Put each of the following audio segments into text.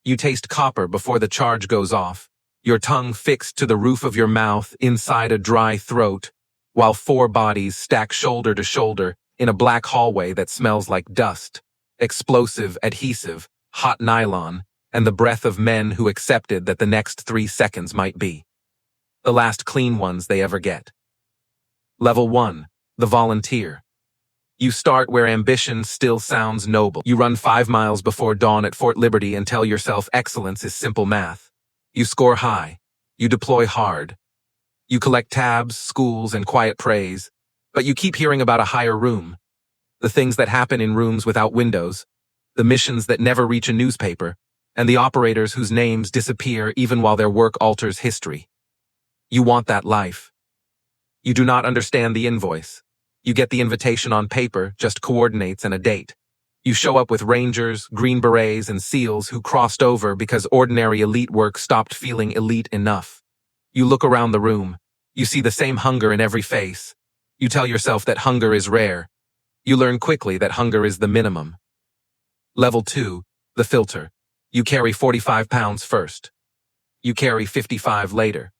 You taste copper before the charge goes off, your tongue fixed to the roof of your mouth inside a dry throat, while 4 bodies stack shoulder to shoulder in a black hallway that smells like dust, explosive adhesive, hot nylon, and the breath of men who accepted that the next 3 seconds might be the last clean ones they ever get. Level 1, the volunteer. You start where ambition still sounds noble. You run 5 miles before dawn at Fort Liberty and tell yourself excellence is simple math. You score high. You deploy hard. You collect tabs, schools, and quiet praise, but you keep hearing about a higher room. The things that happen in rooms without windows, the missions that never reach a newspaper, and the operators whose names disappear even while their work alters history. You want that life. You do not understand the invoice. You get the invitation on paper, just coordinates and a date. You show up with Rangers, Green Berets, and SEALs who crossed over because ordinary elite work stopped feeling elite enough. You look around the room. You see the same hunger in every face. You tell yourself that hunger is rare. You learn quickly that hunger is the minimum. Level 2, the filter. You carry 45 pounds first. You carry 55 later.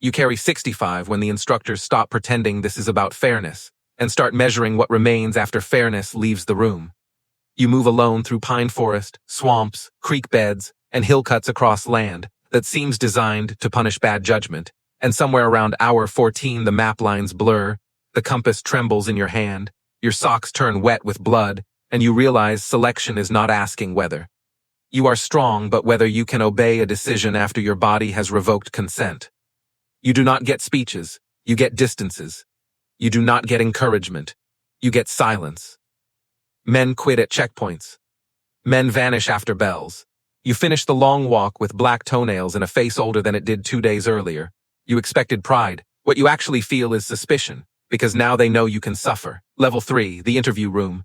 You carry 65 when the instructors stop pretending this is about fairness and start measuring what remains after fairness leaves the room. You move alone through pine forest, swamps, creek beds, and hill cuts across land that seems designed to punish bad judgment, and somewhere around hour 14 the map lines blur, the compass trembles in your hand, your socks turn wet with blood, and you realize selection is not asking whether. You are strong, but whether you can obey a decision after your body has revoked consent. You do not get speeches, you get distances. You do not get encouragement, you get silence. Men quit at checkpoints. Men vanish after bells. You finish the long walk with black toenails and a face older than it did 2 days earlier. You expected pride. What you actually feel is suspicion, because now they know you can suffer. Level 3, the interview room.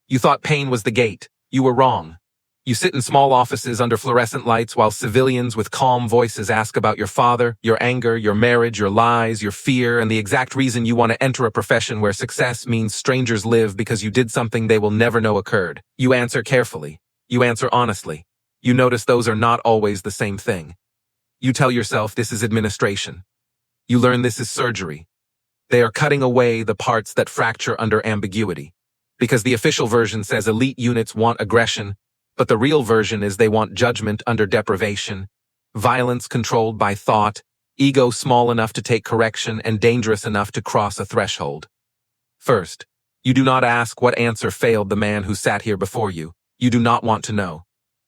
You thought pain was the gate. You were wrong. You sit in small offices under fluorescent lights while civilians with calm voices ask about your father, your anger, your marriage, your lies, your fear, and the exact reason you want to enter a profession where success means strangers live because you did something they will never know occurred. You answer carefully. You answer honestly. You notice those are not always the same thing. You tell yourself this is administration. You learn this is surgery. They are cutting away the parts that fracture under ambiguity. Because the official version says elite units want aggression, but the real version is they want judgment under deprivation, violence controlled by thought, ego small enough to take correction and dangerous enough to cross a threshold. First, you do not ask what answer failed the man who sat here before you. You do not want to know.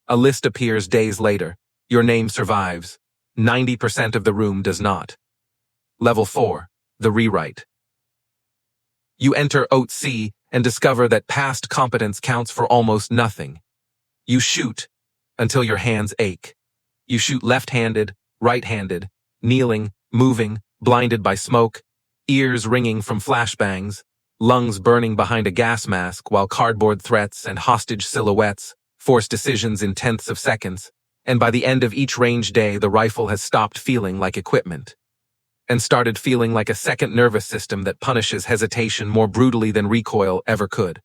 A list appears days later. Your name survives. 90% of the room does not. Level 4, the rewrite. You enter OT and discover that past competence counts for almost nothing. You shoot until your hands ache. You shoot left-handed, right-handed, kneeling, moving, blinded by smoke, ears ringing from flashbangs, lungs burning behind a gas mask while cardboard threats and hostage silhouettes force decisions in tenths of seconds, and by the end of each range day the rifle has stopped feeling like equipment and started feeling like a second nervous system that punishes hesitation more brutally than recoil ever could.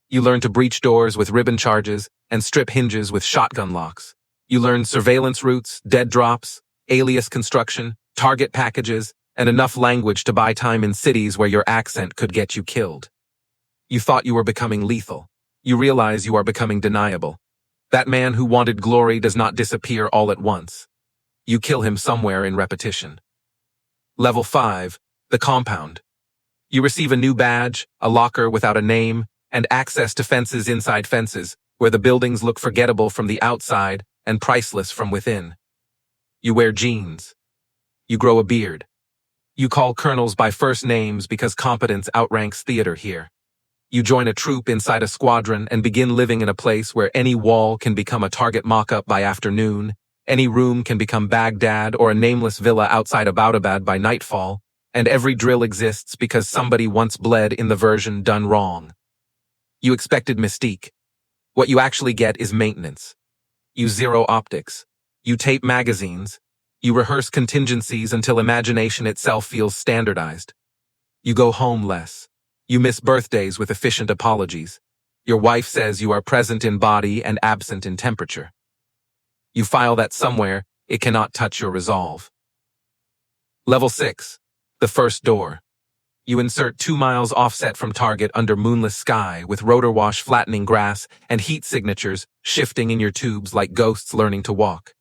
You learn to breach doors with ribbon charges and strip hinges with shotgun locks. You learn surveillance routes, dead drops, alias construction, target packages, and enough language to buy time in cities where your accent could get you killed. You thought you were becoming lethal. You realize you are becoming deniable. That man who wanted glory does not disappear all at once. You kill him somewhere in repetition. Level 5, the compound. You receive a new badge, a locker without a name, and access to fences inside fences, where the buildings look forgettable from the outside and priceless from within. You wear jeans. You grow a beard. You call colonels by first names because competence outranks theater here. You join a troop inside a squadron and begin living in a place where any wall can become a target mock-up by afternoon, any room can become Baghdad or a nameless villa outside Abbottabad by nightfall, and every drill exists because somebody once bled in the version done wrong. You expected mystique. What you actually get is maintenance. You zero optics. You tape magazines. You rehearse contingencies until imagination itself feels standardized. You go home less. You miss birthdays with efficient apologies. Your wife says you are present in body and absent in temperature. You file that somewhere, it cannot touch your resolve. Level 6. The first door. You insert 2 miles offset from target under moonless sky with rotor wash flattening grass and heat signatures shifting in your tubes like ghosts learning to walk.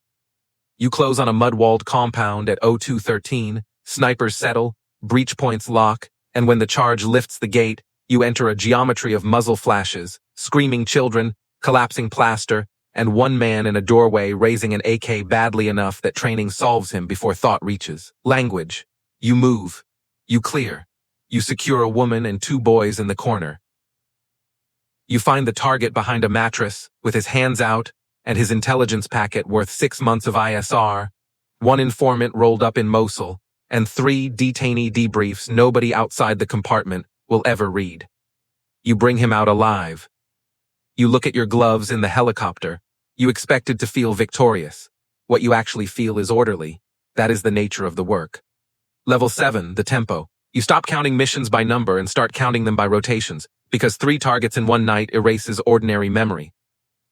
You close on a mud-walled compound at 0213, snipers settle, breach points lock, and when the charge lifts the gate, you enter a geometry of muzzle flashes, screaming children, collapsing plaster, and one man in a doorway raising an AK badly enough that training solves him before thought reaches. Language. You move. You clear. You secure a woman and 2 boys in the corner. You find the target behind a mattress, with his hands out, and his intelligence packet worth 6 months of ISR, 1 informant rolled up in Mosul, and 3 detainee debriefs nobody outside the compartment will ever read. You bring him out alive. You look at your gloves in the helicopter. You expected to feel victorious. What you actually feel is orderly. That is the nature of the work. Level 7, the tempo. You stop counting missions by number and start counting them by rotations, because 3 targets in one night erases ordinary memory.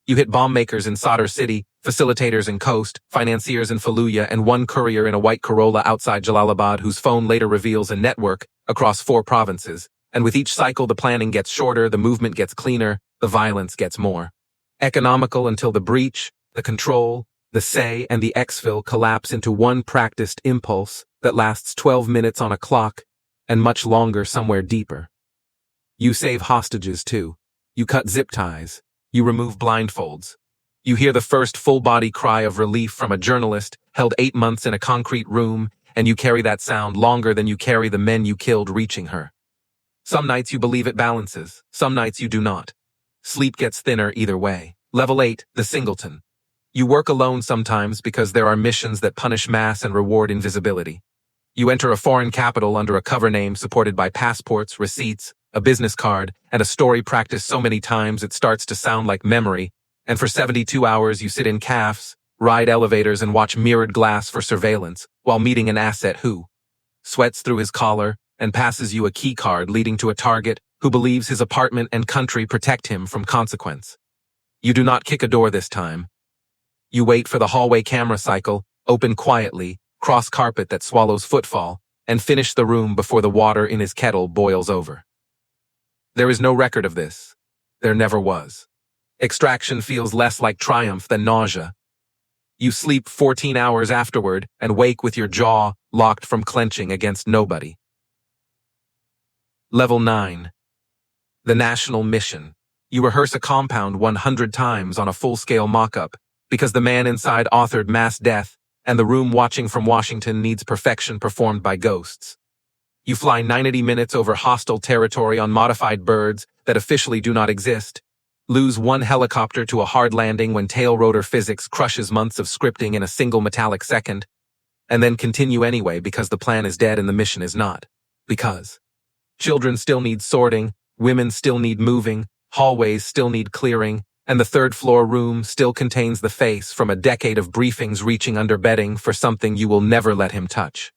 You hit bomb makers in Sadr City, facilitators in Coast, financiers in Fallujah, and 1 courier in a white Corolla outside Jalalabad whose phone later reveals a network across 4 provinces. And with each cycle, the planning gets shorter, the movement gets cleaner, the violence gets more economical until the breach, the control, the say, and the exfil collapse into one practiced impulse that lasts 12 minutes on a clock and much longer somewhere deeper. You save hostages too. You cut zip ties. You remove blindfolds. You hear the first full-body cry of relief from a journalist held 8 months in a concrete room, and you carry that sound longer than you carry the men you killed reaching her. Some nights you believe it balances, some nights you do not. Sleep gets thinner either way. Level 8, the singleton. You work alone sometimes because there are missions that punish mass and reward invisibility. You enter a foreign capital under a cover name supported by passports, receipts, a business card, and a story practiced so many times it starts to sound like memory, and for 72 hours you sit in cafes, ride elevators, and watch mirrored glass for surveillance while meeting an asset who sweats through his collar and passes you a key card leading to a target who believes his apartment and country protect him from consequence. You do not kick a door this time. You wait for the hallway camera cycle, open quietly, cross carpet that swallows footfall, and finish the room before the water in his kettle boils over. There is no record of this. There never was. Extraction feels less like triumph than nausea. You sleep 14 hours afterward and wake with your jaw locked from clenching against nobody. Level 9. The national mission. You rehearse a compound 100 times on a full-scale mock-up because the man inside authored mass death and the room watching from Washington needs perfection performed by ghosts. You fly 90 minutes over hostile territory on modified birds that officially do not exist, lose 1 helicopter to a hard landing when tail rotor physics crushes months of scripting in a single metallic second, and then continue anyway because the plan is dead and the mission is not. Because children still need sorting, women still need moving, hallways still need clearing, and the 3rd floor room still contains the face from a decade of briefings reaching under bedding for something you will never let him touch.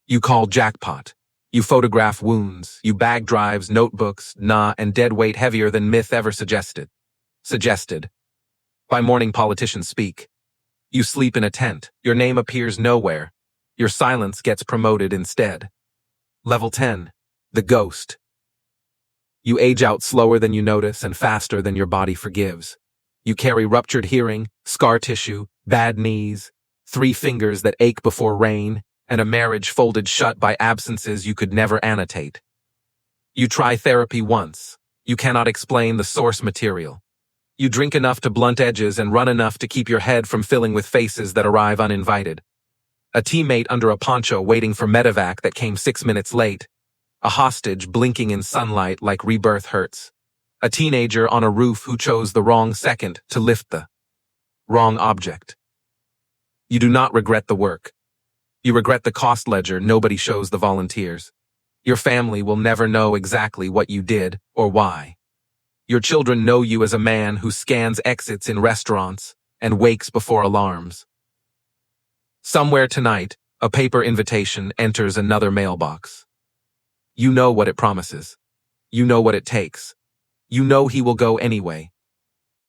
You call jackpot. You photograph wounds. You bag drives, notebooks, and dead weight heavier than myth ever suggested. By morning politicians speak. You sleep in a tent. Your name appears nowhere. Your silence gets promoted instead. Level 10. The ghost. You age out slower than you notice and faster than your body forgives. You carry ruptured hearing, scar tissue, bad knees, 3 fingers that ache before rain, and a marriage folded shut by absences you could never annotate. You try therapy once. You cannot explain the source material. You drink enough to blunt edges and run enough to keep your head from filling with faces that arrive uninvited. A teammate under a poncho waiting for medevac that came 6 minutes late. A hostage blinking in sunlight like rebirth hurts. A teenager on a roof who chose the wrong second to lift the wrong object. You do not regret the work. You regret the cost ledger nobody shows the volunteers. Your family will never know exactly what you did or why. Your children know you as a man who scans exits in restaurants and wakes before alarms. Somewhere tonight, a paper invitation enters another mailbox. You know what it promises. You know what it takes. You know he will go anyway.